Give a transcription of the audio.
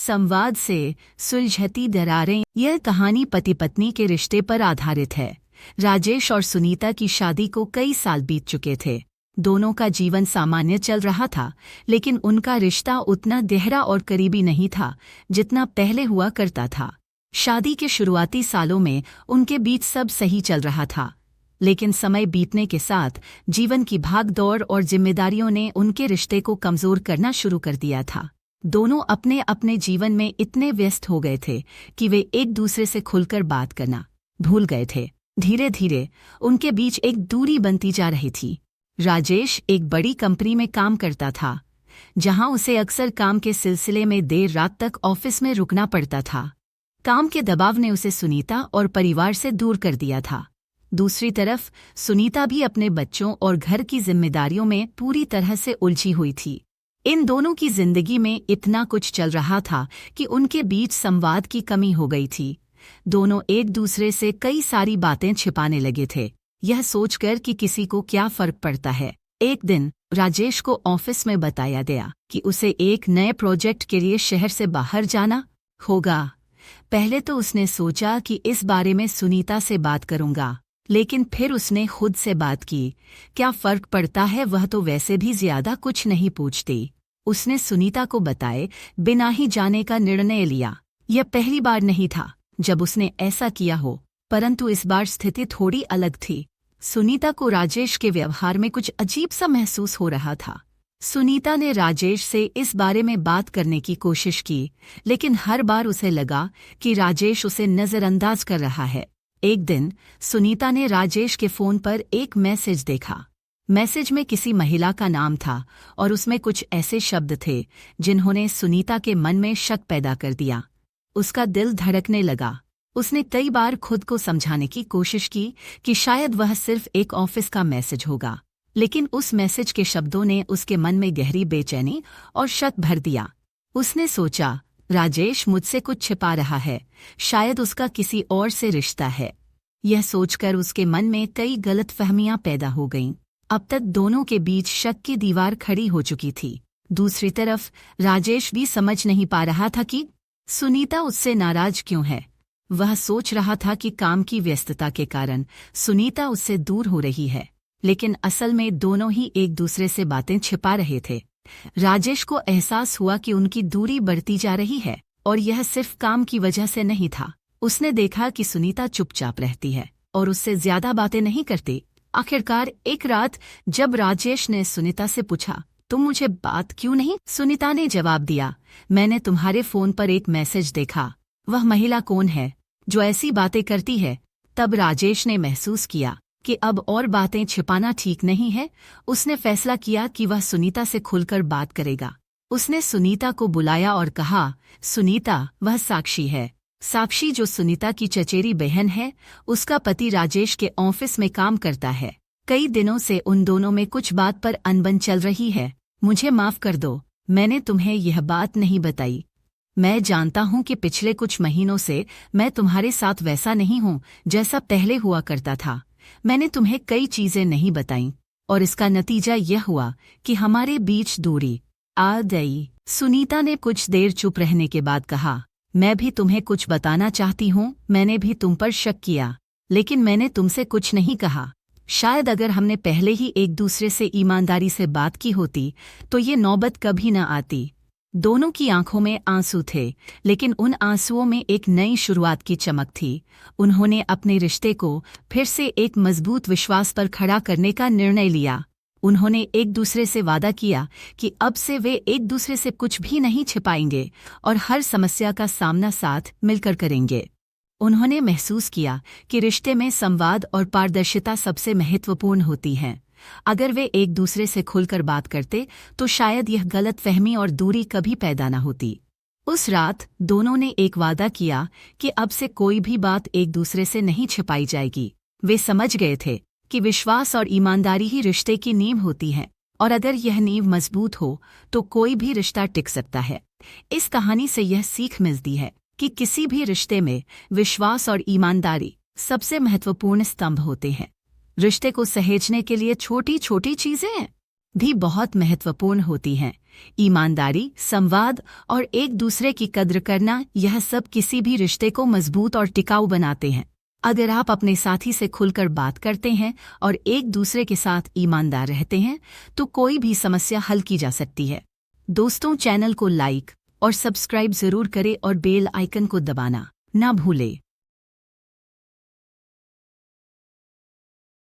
संवाद से सुलझती दरारें। यह कहानी पति पत्नी के रिश्ते पर आधारित है। राजेश और सुनीता की शादी को कई साल बीत चुके थे। दोनों का जीवन सामान्य चल रहा था, लेकिन उनका रिश्ता उतना गहरा और करीबी नहीं था जितना पहले हुआ करता था। शादी के शुरुआती सालों में उनके बीच सब सही चल रहा था, लेकिन समय बीतने के साथ जीवन की भागदौड़ और जिम्मेदारियों ने उनके रिश्ते को कमजोर करना शुरू कर दिया था। दोनों अपने अपने जीवन में इतने व्यस्त हो गए थे कि वे एक दूसरे से खुलकर बात करना भूल गए थे। धीरे धीरे उनके बीच एक दूरी बनती जा रही थी। राजेश एक बड़ी कंपनी में काम करता था, जहां उसे अक्सर काम के सिलसिले में देर रात तक ऑफिस में रुकना पड़ता था। काम के दबाव ने उसे सुनीता और परिवार से दूर कर दिया था। दूसरी तरफ सुनीता भी अपने बच्चों और घर की जिम्मेदारियों में पूरी तरह से उलझी हुई थी। इन दोनों की जिंदगी में इतना कुछ चल रहा था कि उनके बीच संवाद की कमी हो गई थी। दोनों एक दूसरे से कई सारी बातें छिपाने लगे थे, यह सोचकर कि किसी को क्या फर्क पड़ता है। एक दिन राजेश को ऑफिस में बताया गया कि उसे एक नए प्रोजेक्ट के लिए शहर से बाहर जाना होगा। पहले तो उसने सोचा कि इस बारे में सुनीता से बात करूंगा, लेकिन फिर उसने खुद से बात की। क्या फर्क पड़ता है, वह तो वैसे भी ज्यादा कुछ नहीं पूछती। उसने सुनीता को बताए बिना ही जाने का निर्णय लिया। यह पहली बार नहीं था जब उसने ऐसा किया हो, परंतु इस बार स्थिति थोड़ी अलग थी। सुनीता को राजेश के व्यवहार में कुछ अजीब सा महसूस हो रहा था। सुनीता ने राजेश से इस बारे में बात करने की कोशिश की, लेकिन हर बार उसे लगा कि राजेश उसे नजरअंदाज कर रहा है। एक दिन सुनीता ने राजेश के फोन पर एक मैसेज देखा। मैसेज में किसी महिला का नाम था और उसमें कुछ ऐसे शब्द थे जिन्होंने सुनीता के मन में शक पैदा कर दिया। उसका दिल धड़कने लगा। उसने कई बार खुद को समझाने की कोशिश की कि शायद वह सिर्फ एक ऑफिस का मैसेज होगा, लेकिन उस मैसेज के शब्दों ने उसके मन में गहरी बेचैनी और शक भर दिया। उसने सोचा, राजेश मुझसे कुछ छिपा रहा है, शायद उसका किसी और से रिश्ता है। यह सोचकर उसके मन में कई गलतफहमियां पैदा हो गईं। अब तक दोनों के बीच शक की दीवार खड़ी हो चुकी थी। दूसरी तरफ राजेश भी समझ नहीं पा रहा था कि सुनीता उससे नाराज क्यों है। वह सोच रहा था कि काम की व्यस्तता के कारण सुनीता उससे दूर हो रही है, लेकिन असल में दोनों ही एक दूसरे से बातें छिपा रहे थे। राजेश को एहसास हुआ कि उनकी दूरी बढ़ती जा रही है, और यह सिर्फ काम की वजह से नहीं था। उसने देखा कि सुनीता चुपचाप रहती है और उससे ज्यादा बातें नहीं करती। आखिरकार एक रात जब राजेश ने सुनीता से पूछा, तुम मुझे बात क्यों नहीं? सुनीता ने जवाब दिया, मैंने तुम्हारे फोन पर एक मैसेज देखा। वह महिला कौन है जो ऐसी बातें करती है? तब राजेश ने महसूस किया कि अब और बातें छिपाना ठीक नहीं है। उसने फैसला किया कि वह सुनीता से खुलकर बात करेगा। उसने सुनीता को बुलाया और कहा, सुनीता, वह साक्षी है। साक्षी जो सुनीता की चचेरी बहन है, उसका पति राजेश के ऑफिस में काम करता है। कई दिनों से उन दोनों में कुछ बात पर अनबन चल रही है। मुझे माफ कर दो, मैंने तुम्हें यह बात नहीं बताई। मैं जानता हूं कि पिछले कुछ महीनों से मैं तुम्हारे साथ वैसा नहीं हूं जैसा पहले हुआ करता था। मैंने तुम्हें कई चीजें नहीं बताईं, और इसका नतीजा यह हुआ कि हमारे बीच दूरी आ गई। सुनीता ने कुछ देर चुप रहने के बाद कहा, मैं भी तुम्हें कुछ बताना चाहती हूँ। मैंने भी तुम पर शक किया, लेकिन मैंने तुमसे कुछ नहीं कहा। शायद अगर हमने पहले ही एक दूसरे से ईमानदारी से बात की होती तो ये नौबत कभी न आती। दोनों की आंखों में आंसू थे, लेकिन उन आंसुओं में एक नई शुरुआत की चमक थी। उन्होंने अपने रिश्ते को फिर से एक मजबूत विश्वास पर खड़ा करने का निर्णय लिया। उन्होंने एक दूसरे से वादा किया कि अब से वे एक दूसरे से कुछ भी नहीं छिपाएंगे और हर समस्या का सामना साथ मिलकर करेंगे। उन्होंने महसूस किया कि रिश्ते में संवाद और पारदर्शिता सबसे महत्वपूर्ण होती हैं। अगर वे एक दूसरे से खुलकर बात करते तो शायद यह गलतफहमी और दूरी कभी पैदा न होती। उस रात दोनों ने एक वादा किया कि अब से कोई भी बात एक दूसरे से नहीं छिपाई जाएगी। वे समझ गए थे कि विश्वास और ईमानदारी ही रिश्ते की नींव होती है, और अगर यह नींव मजबूत हो तो कोई भी रिश्ता टिक सकता है। इस कहानी से यह सीख मिलती है कि किसी भी रिश्ते में विश्वास और ईमानदारी सबसे महत्वपूर्ण स्तंभ होते हैं। रिश्ते को सहेजने के लिए छोटी छोटी चीजें भी बहुत महत्वपूर्ण होती हैं। ईमानदारी, संवाद और एक दूसरे की कद्र करना, यह सब किसी भी रिश्ते को मजबूत और टिकाऊ बनाते हैं। अगर आप अपने साथी से खुलकर बात करते हैं और एक दूसरे के साथ ईमानदार रहते हैं तो कोई भी समस्या हल की जा सकती है। दोस्तों, चैनल को लाइक और सब्सक्राइब जरूर करें और बेल आइकन को दबाना ना भूलें।